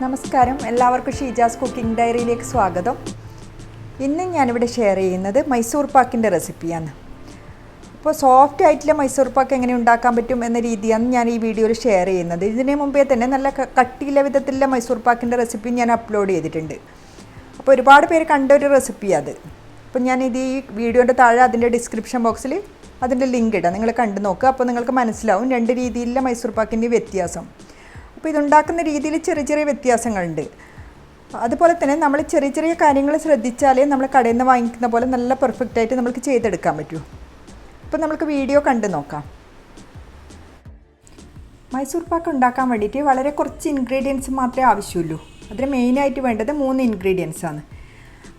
നമസ്കാരം, എല്ലാവർക്കും ഷീജാസ് കുക്കിംഗ് ഡയറിയിലേക്ക് സ്വാഗതം. ഇന്ന് ഞാനിവിടെ ഷെയർ ചെയ്യുന്നത് മൈസൂർ പാക്കിൻ്റെ റെസിപ്പിയാണ്. അപ്പോൾ സോഫ്റ്റ് ആയിട്ടുള്ള മൈസൂർ പാക്ക് എങ്ങനെ ഉണ്ടാക്കാൻ പറ്റും എന്ന രീതിയാണ് ഞാൻ ഈ വീഡിയോയിൽ ഷെയർ ചെയ്യുന്നത്. ഇതിന് മുമ്പേ തന്നെ നല്ല കട്ടിയുള്ള വിധത്തിലുള്ള മൈസൂർ പാക്കിൻ്റെ റെസിപ്പി ഞാൻ അപ്ലോഡ് ചെയ്തിട്ടുണ്ട്. അപ്പോൾ ഒരുപാട് പേര് കണ്ടൊരു റെസിപ്പിയാണ് അത്. അപ്പോൾ ഞാനിത് ഈ വീഡിയോൻ്റെ താഴെ അതിൻ്റെ ഡിസ്ക്രിപ്ഷൻ ബോക്സിൽ അതിൻ്റെ ലിങ്ക് ഇടാം, നിങ്ങൾ കണ്ടു നോക്കുക. അപ്പോൾ നിങ്ങൾക്ക് മനസ്സിലാവും രണ്ട് രീതിയിലുള്ള മൈസൂർ പാക്കിൻ്റെ വ്യത്യാസം. അപ്പോൾ ഇതുണ്ടാക്കുന്ന രീതിയിൽ ചെറിയ ചെറിയ വ്യത്യാസങ്ങളുണ്ട്. അതുപോലെ തന്നെ നമ്മൾ ചെറിയ ചെറിയ കാര്യങ്ങൾ ശ്രദ്ധിച്ചാലേ നമ്മൾ കടയിൽ നിന്ന് വാങ്ങിക്കുന്ന പോലെ നല്ല പെർഫെക്റ്റായിട്ട് നമുക്ക് ചെയ്തെടുക്കാൻ പറ്റൂ. അപ്പോൾ നമുക്ക് വീഡിയോ കണ്ടു നോക്കാം. മൈസൂർ പാക്ക് ഉണ്ടാക്കാൻ വേണ്ടിയിട്ട് വളരെ കുറച്ച് ഇൻഗ്രീഡിയൻസ് മാത്രമേ ആവശ്യമുള്ളൂ. അതിന് മെയിനായിട്ട് വേണ്ടത് 3 ഇൻഗ്രീഡിയൻസ് ആണ്.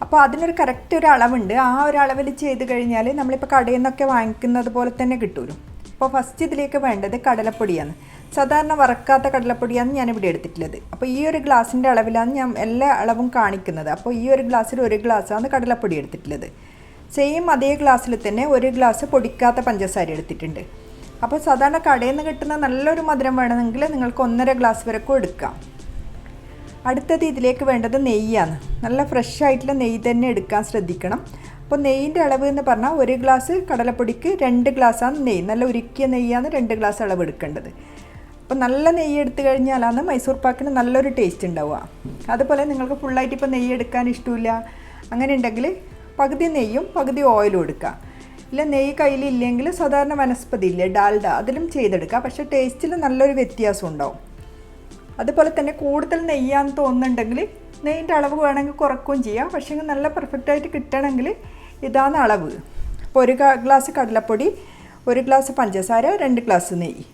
അപ്പോൾ അതിനൊരു കറക്റ്റ് ഒരു അളവുണ്ട്. ആ ഒരു അളവിൽ ചെയ്ത് കഴിഞ്ഞാൽ നമ്മളിപ്പോൾ കടയിൽ നിന്നൊക്കെ വാങ്ങിക്കുന്നത് പോലെ തന്നെ കിട്ടുമല്ലോ. അപ്പോൾ ഫസ്റ്റ് ഇതിലേക്ക് വേണ്ടത് കടലപ്പൊടിയാണ്. സാധാരണ വറക്കാത്ത കടലപ്പൊടിയാണ് ഞാനിവിടെ എടുത്തിട്ടുള്ളത്. അപ്പോൾ ഈ ഒരു ഗ്ലാസിൻ്റെ അളവിലാണ് ഞാൻ എല്ലാ അളവും കാണിക്കുന്നത്. അപ്പോൾ ഈ ഒരു ഗ്ലാസ്സിൽ 1 ഗ്ലാസ്സാണ് കടലപ്പൊടി എടുത്തിട്ടുള്ളത്. സെയിം അതേ ഗ്ലാസ്സിൽ തന്നെ 1 ഗ്ലാസ് പൊടിക്കാത്ത പഞ്ചസാര എടുത്തിട്ടുണ്ട്. അപ്പോൾ സാധാരണ കടയിൽ നിന്ന് കിട്ടുന്ന നല്ലൊരു മധുരം വേണമെങ്കിൽ നിങ്ങൾക്ക് 1.5 ഗ്ലാസ് വരെക്കും എടുക്കാം. അടുത്തത് ഇതിലേക്ക് വേണ്ടത് നെയ്യാണ്. നല്ല ഫ്രഷ് ആയിട്ടുള്ള നെയ്യ് തന്നെ എടുക്കാൻ ശ്രദ്ധിക്കണം. അപ്പോൾ നെയ്യിൻ്റെ അളവ് എന്ന് പറഞ്ഞാൽ 1 ഗ്ലാസ് കടലപ്പൊടിക്ക് 2 ഗ്ലാസ്സാണ് നെയ്യ്. നല്ല ഉരുക്കിയ നെയ്യാണ് 2 ഗ്ലാസ് അളവ് എടുക്കേണ്ടത്. അപ്പോൾ നല്ല നെയ്യ് എടുത്തു കഴിഞ്ഞാലാണ് മൈസൂർ പാക്കിന് നല്ലൊരു ടേസ്റ്റ് ഉണ്ടാവുക. അതുപോലെ നിങ്ങൾക്ക് ഫുള്ളായിട്ട് ഇപ്പോൾ നെയ്യ് എടുക്കാൻ ഇഷ്ടമില്ല, അങ്ങനെ ഉണ്ടെങ്കിൽ പകുതി നെയ്യും പകുതി ഓയിലും എടുക്കുക. ഇല്ല നെയ്യ് കയ്യിലില്ലെങ്കിൽ സാധാരണ വനസ്പതി ഇല്ലേ ഡാൽഡ, അതിലും ചെയ്തെടുക്കുക. പക്ഷേ ടേസ്റ്റിൽ നല്ലൊരു വ്യത്യാസം ഉണ്ടാവും. അതുപോലെ തന്നെ കൂടുതൽ നെയ്യാന്ന് തോന്നുന്നുണ്ടെങ്കിൽ നെയ്യിൻ്റെ അളവ് വേണമെങ്കിൽ കുറക്കുകയും ചെയ്യാം. പക്ഷേ നല്ല പെർഫെക്റ്റായിട്ട് കിട്ടണമെങ്കിൽ ഇതാണ് അളവ്. അപ്പോൾ 1 ഗ്ലാസ് കടലപ്പൊടി, 1 ഗ്ലാസ് പഞ്ചസാര, 2 ഗ്ലാസ് നെയ്യ്.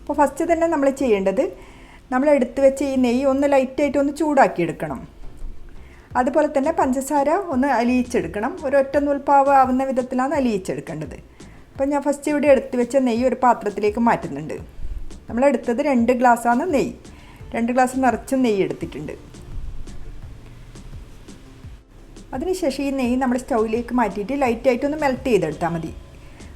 അപ്പോൾ ഫസ്റ്റ് തന്നെ നമ്മൾ ചെയ്യേണ്ടത് നമ്മൾ എടുത്തു വെച്ച ഈ നെയ്യ് ഒന്ന് ലൈറ്റായിട്ട് ഒന്ന് ചൂടാക്കിയെടുക്കണം. അതുപോലെ തന്നെ പഞ്ചസാര ഒന്ന് അലിയിച്ചെടുക്കണം. ഒരൊറ്റ നൂൽപ്പാവ് ആവുന്ന വിധത്തിലാണ് അലിയിച്ചെടുക്കേണ്ടത്. അപ്പോൾ ഞാൻ ഫസ്റ്റ് ഇവിടെ എടുത്തു വെച്ച നെയ്യ് ഒരു പാത്രത്തിലേക്ക് മാറ്റുന്നുണ്ട്. നമ്മളെടുത്തത് 2 ഗ്ലാസ്സാണ് നെയ്യ്. 2 ഗ്ലാസ് നിറച്ചും നെയ്യ് എടുത്തിട്ടുണ്ട്. അതിനുശേഷം ഈ നെയ്യ് നമ്മൾ സ്റ്റൗവിലേക്ക് മാറ്റിയിട്ട് ലൈറ്റായിട്ടൊന്ന് മെൽറ്റ് ചെയ്തെടുത്താൽ മതി.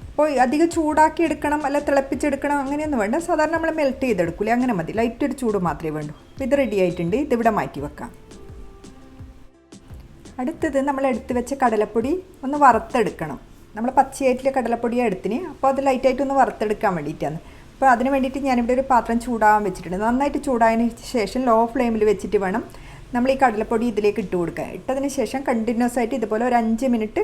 അപ്പോൾ അധികം ചൂടാക്കി എടുക്കണം അല്ല തിളപ്പിച്ചെടുക്കണം അങ്ങനെയൊന്നും വേണ്ട. സാധാരണ നമ്മൾ മെൽറ്റ് ചെയ്തെടുക്കില്ലേ, അങ്ങനെ മതി. ലൈറ്റ് ഒരു ചൂട് മാത്രമേ വേണ്ടൂ. അപ്പോൾ ഇത് റെഡി ആയിട്ടുണ്ട്. ഇതിവിടെ മാറ്റി വെക്കാം. അടുത്തത് നമ്മൾ എടുത്ത് വെച്ച കടലപ്പൊടി ഒന്ന് വറുത്തെടുക്കണം. നമ്മൾ പച്ചയായിട്ടുള്ള കടലപ്പൊടിയാണ് എടുത്തിന്. അപ്പോൾ അത് ലൈറ്റായിട്ടൊന്ന് വറുത്തെടുക്കാൻ വേണ്ടിയിട്ടാണ്. അപ്പോൾ അതിന് വേണ്ടിയിട്ട് ഞാനിവിടെ ഒരു പാത്രം ചൂടാകാൻ വെച്ചിട്ടുണ്ട്. നന്നായിട്ട് ചൂടായതിന് ശേഷം ലോ ഫ്ലെയിമിൽ വെച്ചിട്ട് വേണം നമ്മൾ ഈ കടലപ്പൊടി ഇതിലേക്ക് ഇട്ട് കൊടുക്കുക. ഇട്ടതിന് ശേഷം കണ്ടിന്യൂസ് ആയിട്ട് ഇതുപോലെ ഒരു 5 മിനിറ്റ്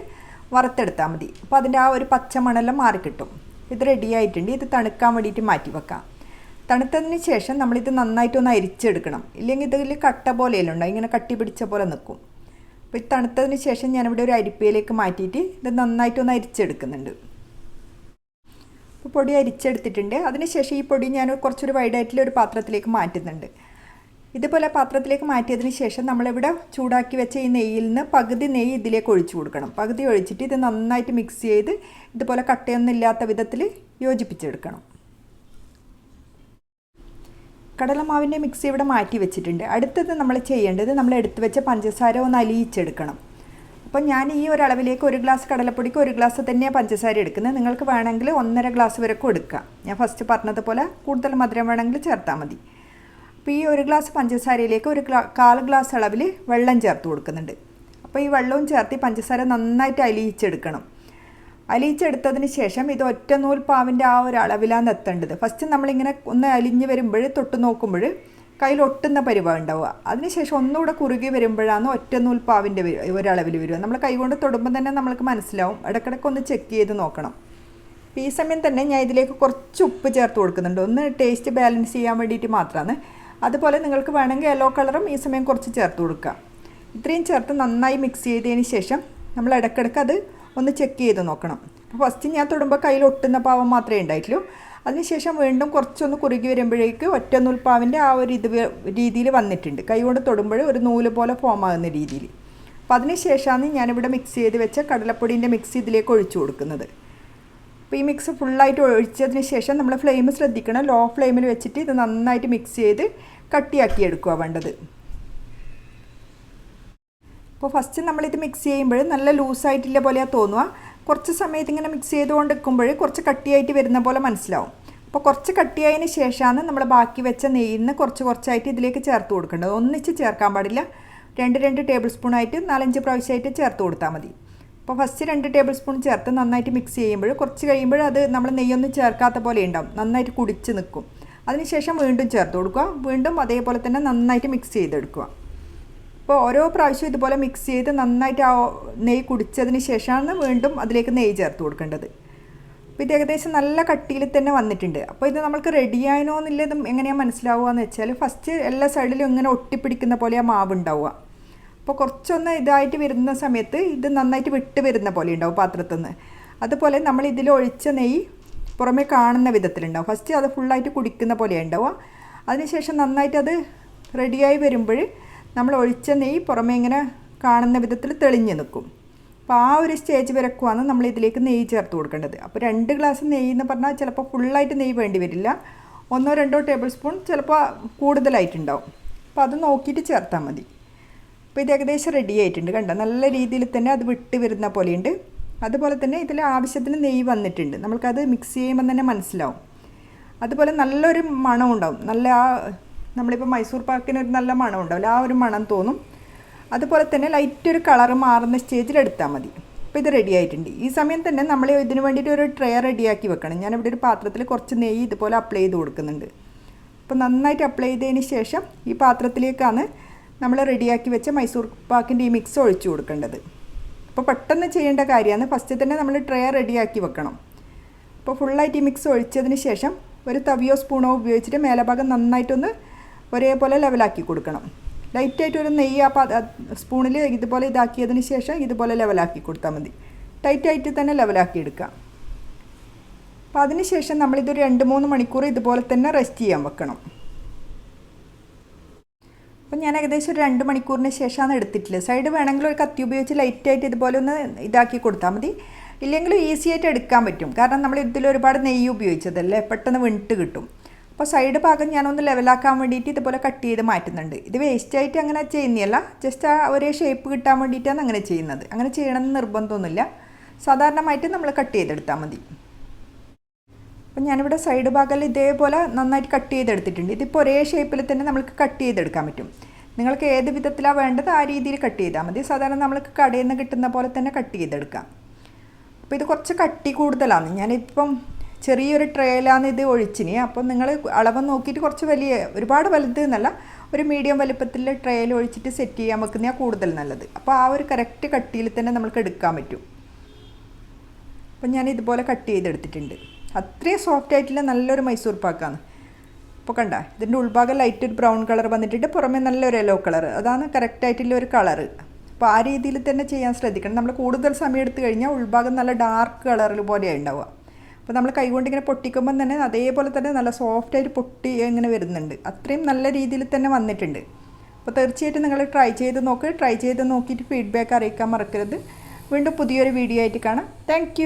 വറുത്തെടുത്താൽ മതി. അപ്പോൾ അതിൻ്റെ ആ ഒരു പച്ചമണെല്ലാം മാറിക്കിട്ടും. ഇത് റെഡി ആയിട്ടുണ്ട്. ഇത് തണുക്കാൻ വേണ്ടിയിട്ട് മാറ്റി വെക്കാം. തണുത്തതിന് ശേഷം നമ്മളിത് നന്നായിട്ടൊന്ന് അരിച്ചെടുക്കണം. ഇല്ലെങ്കിൽ ഇതിൽ കട്ട പോലെയല്ല ഉണ്ടാവും, ഇങ്ങനെ കട്ടി പിടിച്ച പോലെ നിൽക്കും. അപ്പോൾ ഇത് തണുത്തതിന് ശേഷം ഞാനിവിടെ ഒരു അരിപ്പയിലേക്ക് മാറ്റിയിട്ട് ഇത് നന്നായിട്ടൊന്ന് അരിച്ചെടുക്കുന്നുണ്ട്. അപ്പോൾ പൊടി അരിച്ചെടുത്തിട്ടുണ്ട്. അതിനുശേഷം ഈ പൊടി ഞാൻ കുറച്ചൊരു വൈഡായിട്ടുള്ള ഒരു പാത്രത്തിലേക്ക് മാറ്റുന്നുണ്ട്. ഇതുപോലെ പാത്രത്തിലേക്ക് മാറ്റിയതിന് ശേഷം നമ്മളിവിടെ ചൂടാക്കി വെച്ച ഈ നെയ്യിൽ നിന്ന് പകുതി നെയ്യ് ഇതിലേക്ക് ഒഴിച്ചു കൊടുക്കണം. പകുതി ഒഴിച്ചിട്ട് ഇത് നന്നായിട്ട് മിക്സ് ചെയ്ത് ഇതുപോലെ കട്ടയൊന്നും ഇല്ലാത്ത വിധത്തിൽ യോജിപ്പിച്ചെടുക്കണം. കടലമാവിൻ്റെ മിക്സ് ഇവിടെ മാറ്റി വെച്ചിട്ടുണ്ട്. അടുത്തത് നമ്മൾ ചെയ്യേണ്ടത് നമ്മൾ എടുത്തു വെച്ച പഞ്ചസാര ഒന്ന് അലിയിച്ചെടുക്കണം. അപ്പോൾ ഞാൻ ഈ ഒരു അളവിലേക്ക് 1 ഗ്ലാസ് കടലപ്പൊടിക്ക് 1 ഗ്ലാസ് തന്നെയാണ് പഞ്ചസാര എടുക്കുന്നത്. നിങ്ങൾക്ക് വേണമെങ്കിൽ 1.5 ഗ്ലാസ് വരെ കൊടുക്കുക. ഞാൻ ഫസ്റ്റ് പറഞ്ഞതുപോലെ കൂടുതൽ മധുരം വേണമെങ്കിൽ ചേർത്താൽ മതി. അപ്പോൾ ഈ 1 ഗ്ലാസ് പഞ്ചസാരയിലേക്ക് 1/4 ഗ്ലാസ് അളവിൽ വെള്ളം ചേർത്ത് കൊടുക്കുന്നുണ്ട്. അപ്പോൾ ഈ വെള്ളവും ചേർത്ത് പഞ്ചസാര നന്നായിട്ട് അലിയിച്ചെടുക്കണം. അലിയിച്ചെടുത്തതിന് ശേഷം ഇത് ഒറ്റ നൂൽപ്പാവിൻ്റെ ആ ഒരു അളവിലാണ് എത്തേണ്ടത്. ഫസ്റ്റ് നമ്മളിങ്ങനെ ഒന്ന് അലിഞ്ഞ് വരുമ്പോൾ തൊട്ട് നോക്കുമ്പോൾ കയ്യിൽ ഒട്ടുന്ന പരിവാണ് ഉണ്ടാവുക. അതിനുശേഷം ഒന്നുകൂടെ കുറുകി വരുമ്പോഴാണ് ഒറ്റ നൂൽപ്പാവിൻ്റെ ഒരളവിൽ വരിക. നമ്മൾ കൈകൊണ്ട് തൊടുമ്പോൾ തന്നെ നമ്മൾക്ക് മനസ്സിലാവും. ഇടയ്ക്കിടയ്ക്ക് ഒന്ന് ചെക്ക് ചെയ്ത് നോക്കണം. അപ്പോൾ ഈ സമയം തന്നെ ഞാൻ ഇതിലേക്ക് കുറച്ച് ഉപ്പ് ചേർത്ത് കൊടുക്കുന്നുണ്ട്. ഒന്ന് ടേസ്റ്റ് ബാലൻസ് ചെയ്യാൻ വേണ്ടിയിട്ട് മാത്രമാണ്. അതുപോലെ നിങ്ങൾക്ക് വേണമെങ്കിൽ യെല്ലോ കളറും ഈ സമയം കുറച്ച് ചേർത്ത് കൊടുക്കുക. ഇത്രയും ചേർത്ത് നന്നായി മിക്സ് ചെയ്തതിന് ശേഷം നമ്മൾ ഇടയ്ക്കിടയ്ക്ക് അത് ഒന്ന് ചെക്ക് ചെയ്ത് നോക്കണം. അപ്പോൾ ഫസ്റ്റ് ഞാൻ തൊടുമ്പോൾ കയ്യിൽ ഒട്ടുന്ന പാവം മാത്രമേ ഉണ്ടായിട്ടുള്ളൂ. അതിനുശേഷം വീണ്ടും കുറച്ചൊന്ന് കുറുകി വരുമ്പോഴേക്ക് ഒറ്റ നൂൽപ്പാവിൻ്റെ ആ ഒരു രീതിയിൽ വന്നിട്ടുണ്ട്. കൈ കൊണ്ട് തൊടുമ്പോൾ ഒരു നൂല് പോലെ ഫോം ആകുന്ന രീതിയിൽ. അപ്പോൾ അതിനുശേഷമാണ് ഞാനിവിടെ മിക്സ് ചെയ്ത് വെച്ച കടലപ്പൊടീൻ്റെ മിക്സ് ഇതിലേക്ക് ഒഴിച്ചു കൊടുക്കുന്നത്. അപ്പോൾ ഈ മിക്സ് ഫുള്ളായിട്ട് ഒഴിച്ചതിന് ശേഷം നമ്മൾ ഫ്ലെയിം ശ്രദ്ധിക്കണം. ലോ ഫ്ലെയിമിൽ വെച്ചിട്ട് ഇത് നന്നായിട്ട് മിക്സ് ചെയ്ത് കട്ടിയാക്കി എടുക്കുക വേണ്ടത്. അപ്പോൾ ഫസ്റ്റ് നമ്മളിത് മിക്സ് ചെയ്യുമ്പോൾ നല്ല ലൂസായിട്ടില്ല പോലെയാണ് തോന്നുക. കുറച്ച് സമയത്ത് ഇങ്ങനെ മിക്സ് ചെയ്തുകൊണ്ട് നിൽക്കുമ്പോൾ കുറച്ച് കട്ടിയായിട്ട് വരുന്ന പോലെ മനസ്സിലാവും. അപ്പോൾ കുറച്ച് കട്ടിയായതിന് ശേഷമാണ് നമ്മൾ ബാക്കി വെച്ച നെയ്യിൽ നിന്ന് കുറച്ചായിട്ട് ഇതിലേക്ക് ചേർത്ത് കൊടുക്കേണ്ടത്. ഒന്നിച്ച് ചേർക്കാൻ പാടില്ല. 2 ടേബിൾ സ്പൂണായിട്ട് 4-5 പ്രാവശ്യമായിട്ട് ചേർത്ത് കൊടുത്താൽ മതി. അപ്പോൾ ഫസ്റ്റ് 2 ടേബിൾ സ്പൂൺ ചേർത്ത് നന്നായിട്ട് മിക്സ് ചെയ്യുമ്പോൾ കുറച്ച് കഴിയുമ്പോൾ അത് നമ്മൾ നെയ്യൊന്നും ചേർക്കാത്ത പോലെ ഉണ്ടാവും, നന്നായിട്ട് കുടിച്ച് നിൽക്കും. അതിനുശേഷം വീണ്ടും ചേർത്ത് കൊടുക്കുക, വീണ്ടും അതേപോലെ തന്നെ നന്നായിട്ട് മിക്സ് ചെയ്തെടുക്കുക. അപ്പോൾ ഓരോ പ്രാവശ്യം ഇതുപോലെ മിക്സ് ചെയ്ത് നന്നായിട്ട് ആ നെയ്യ് കുടിച്ചതിന് ശേഷമാണ് വീണ്ടും അതിലേക്ക് നെയ്യ് ചേർത്ത് കൊടുക്കേണ്ടത്. അപ്പോൾ ഇത് ഏകദേശം നല്ല കട്ടിയിൽ തന്നെ വന്നിട്ടുണ്ട്. അപ്പോൾ ഇത് നമ്മൾക്ക് റെഡിയായനോ എന്നില്ല, ഇത് എങ്ങനെയാണ് മനസ്സിലാവുക എന്ന് വെച്ചാൽ ഫസ്റ്റ് എല്ലാ സൈഡിലും ഇങ്ങനെ ഒട്ടിപ്പിടിക്കുന്ന പോലെ ആ മാവ് ഉണ്ടാവുക. അപ്പോൾ കുറച്ചൊന്ന് ഇതായിട്ട് വരുന്ന സമയത്ത് ഇത് നന്നായിട്ട് വിട്ട് വരുന്ന പോലെ ഉണ്ടാവും പാത്രത്തിൽ നിന്ന്. അതുപോലെ നമ്മൾ ഇതിൽ ഒഴിച്ച നെയ്യ് പുറമേ കാണുന്ന വിധത്തിലുണ്ടാവും. ഫസ്റ്റ് അത് ഫുള്ളായിട്ട് കുടിക്കുന്ന പോലെ ഉണ്ടാവുക. അതിനുശേഷം നന്നായിട്ട് അത് റെഡിയായി വരുമ്പോൾ നമ്മൾ ഒഴിച്ച നെയ്യ് പുറമേ ഇങ്ങനെ കാണുന്ന വിധത്തിൽ തെളിഞ്ഞ് നിൽക്കും. അപ്പോൾ ആ ഒരു സ്റ്റേജ് വരക്കുവാണ് നമ്മൾ ഇതിലേക്ക് നെയ്യ് ചേർത്ത് കൊടുക്കേണ്ടത്. അപ്പോൾ 2 ഗ്ലാസ് നെയ്യ് എന്ന് പറഞ്ഞാൽ ചിലപ്പോൾ ഫുള്ളായിട്ട് നെയ്യ് വേണ്ടി വരില്ല, 1-2 ടേബിൾ സ്പൂൺ ചിലപ്പോൾ കൂടുതലായിട്ടുണ്ടാവും. അപ്പോൾ അത് നോക്കിയിട്ട് ചേർത്താൽ മതി. അപ്പോൾ ഇത് ഏകദേശം റെഡി ആയിട്ടുണ്ട്. കണ്ടോ, നല്ല രീതിയിൽ തന്നെ അത് വിട്ട് വരുന്ന പോലെയുണ്ട്. അതുപോലെ തന്നെ ഇതിൽ ആവശ്യത്തിന് നെയ്യ് വന്നിട്ടുണ്ട്, നമ്മൾക്കത് മിക്സ് ചെയ്യുമ്പോൾ തന്നെ മനസ്സിലാവും. അതുപോലെ നല്ലൊരു മണം ഉണ്ടാവും, നല്ല ആ നമ്മളിപ്പോൾ മൈസൂർ പാക്കിന് ഒരു നല്ല മണം ഉണ്ടാവില്ല, ആ ഒരു മണം തോന്നും. അതുപോലെ തന്നെ ലൈറ്റ് ഒരു കളറ് മാറുന്ന സ്റ്റേജിൽ എടുത്താൽ മതി. അപ്പോൾ ഇത് റെഡി ആയിട്ടുണ്ട്. ഈ സമയം തന്നെ നമ്മൾ ഇതിന് വേണ്ടിയിട്ട് ഒരു ട്രേ റെഡിയാക്കി വെക്കണം. ഞാനിവിടെ ഒരു പാത്രത്തിൽ കുറച്ച് നെയ്യ് ഇതുപോലെ അപ്ലൈ ചെയ്ത് കൊടുക്കുന്നുണ്ട്. അപ്പോൾ നന്നായിട്ട് അപ്ലൈ ചെയ്തതിന് ശേഷം ഈ പാത്രത്തിലേക്കാണ് നമ്മൾ റെഡിയാക്കി വെച്ച മൈസൂർ പാക്കിൻ്റെ ഈ മിക്സ് ഒഴിച്ചു കൊടുക്കേണ്ടത്. അപ്പോൾ പെട്ടെന്ന് ചെയ്യേണ്ട കാര്യമാണ്, ഫസ്റ്റ് തന്നെ നമ്മൾ ട്രേ റെഡിയാക്കി വെക്കണം. അപ്പോൾ ഫുള്ളായിട്ട് ഈ മിക്സ് ഒഴിച്ചതിന് ശേഷം ഒരു തവിയോ സ്പൂണോ ഉപയോഗിച്ചിട്ട് മേലഭാഗം നന്നായിട്ടൊന്ന് ഒരേപോലെ ലെവലാക്കി കൊടുക്കണം. ലൈറ്റായിട്ടൊരു നെയ്യ് ആ സ്പൂണിൽ ഇതുപോലെ ഇതാക്കിയതിന് ശേഷം ഇതുപോലെ ലെവലാക്കി കൊടുത്താൽ മതി. ടൈറ്റായിട്ട് തന്നെ ലെവലാക്കി എടുക്കാം. അപ്പോൾ അതിന് ശേഷം നമ്മളിതൊരു 2-3 മണിക്കൂർ ഇതുപോലെ തന്നെ റെസ്റ്റ് ചെയ്യാൻ വെക്കണം. അപ്പം ഞാൻ ഏകദേശം ഒരു 2 മണിക്കൂറിന് ശേഷമാണ് എടുത്തിട്ടുള്ളത്. സൈഡ് വേണമെങ്കിൽ ഒരു കത്തി ഉപയോഗിച്ച് ലൈറ്റായിട്ട് ഇതുപോലെ ഒന്ന് ഇതാക്കി കൊടുത്താൽ മതി. ഇല്ലെങ്കിലും ഈസി ആയിട്ട് എടുക്കാൻ പറ്റും, കാരണം നമ്മൾ ഇതിൽ ഒരുപാട് നെയ്യ് ഉപയോഗിച്ചതല്ലേ, പെട്ടെന്ന് വെന്ത് കിട്ടും. അപ്പോൾ സൈഡ് ഭാഗം ഞാനൊന്ന് ലെവലാക്കാൻ വേണ്ടിയിട്ട് ഇതുപോലെ കട്ട് ചെയ്ത് മാറ്റുന്നുണ്ട്. ഇത് വേസ്റ്റായിട്ട് അങ്ങനെ ചെയ്യുന്നതല്ല, ജസ്റ്റ് ആ ഒരേ ഷേപ്പ് കിട്ടാൻ വേണ്ടിയിട്ടാണ് അങ്ങനെ ചെയ്യുന്നത്. അങ്ങനെ ചെയ്യണമെന്ന് നിർബന്ധമൊന്നുമില്ല, സാധാരണമായിട്ട് നമ്മൾ കട്ട് ചെയ്തെടുത്താൽ മതി. അപ്പം ഞാനിവിടെ സൈഡ് ഭാഗം ഇതേപോലെ നന്നായിട്ട് കട്ട് ചെയ്തെടുത്തിട്ടുണ്ട്. ഇതിപ്പോൾ ഒരേ ഷേപ്പിൽ തന്നെ നമുക്ക് കട്ട് ചെയ്തെടുക്കാൻ പറ്റും. നിങ്ങൾക്ക് ഏത് വിധത്തിലാണ് വേണ്ടത് ആ രീതിയിൽ കട്ട് ചെയ്താൽ മതി. സാധാരണ നമ്മൾക്ക് കടയിൽ നിന്ന് കിട്ടുന്ന പോലെ തന്നെ കട്ട് ചെയ്തെടുക്കാം. അപ്പോൾ ഇത് കുറച്ച് കട്ടി കൂടുതലാണ്. ഞാനിപ്പം ചെറിയൊരു ട്രേയിലാണ് ഇത് ഒഴിച്ചിന്. അപ്പം നിങ്ങൾ അളവ് നോക്കിയിട്ട് കുറച്ച് വലിയ, ഒരുപാട് വലുത് എന്നല്ല, ഒരു മീഡിയം വലുപ്പത്തിൽ ട്രേയിൽ ഒഴിച്ചിട്ട് സെറ്റ് ചെയ്യാൻ വെക്കുന്നതാണ് കൂടുതൽ നല്ലത്. അപ്പോൾ ആ ഒരു കറക്റ്റ് കട്ടിയിൽ തന്നെ നമുക്ക് എടുക്കാൻ പറ്റും. അപ്പം ഞാൻ ഇതുപോലെ കട്ട് ചെയ്തെടുത്തിട്ടുണ്ട്. അത്രയും സോഫ്റ്റ് ആയിട്ടുള്ള നല്ലൊരു മൈസൂർ പാക്കാണ്. അപ്പോൾ കണ്ട, ഇതിൻ്റെ ഉൾഭാഗം ലൈറ്റ് ഒരു ബ്രൗൺ കളർ വന്നിട്ട് പുറമേ നല്ലൊരു യെല്ലോ കളർ, അതാണ് കറക്റ്റായിട്ടുള്ള ഒരു കളറ്. അപ്പോൾ ആ രീതിയിൽ തന്നെ ചെയ്യാൻ ശ്രദ്ധിക്കണം. നമ്മൾ കൂടുതൽ സമയം എടുത്തു കഴിഞ്ഞാൽ ഉൾഭാഗം നല്ല ഡാർക്ക് കളറിൽ പോലെയാണ് ഉണ്ടാവുക. അപ്പോൾ നമ്മൾ കൈകൊണ്ട് ഇങ്ങനെ പൊട്ടിക്കുമ്പം തന്നെ അതേപോലെ തന്നെ നല്ല സോഫ്റ്റായിട്ട് പൊട്ടി ഇങ്ങനെ വരുന്നുണ്ട്. അത്രയും നല്ല രീതിയിൽ തന്നെ വന്നിട്ടുണ്ട്. അപ്പോൾ തീർച്ചയായിട്ടും നിങ്ങൾ ട്രൈ ചെയ്ത് നോക്കിയിട്ട് ഫീഡ്ബാക്ക് അറിയിക്കാൻ മറക്കരുത്. വീണ്ടും പുതിയൊരു വീഡിയോ ആയിട്ട് കാണാം. താങ്ക്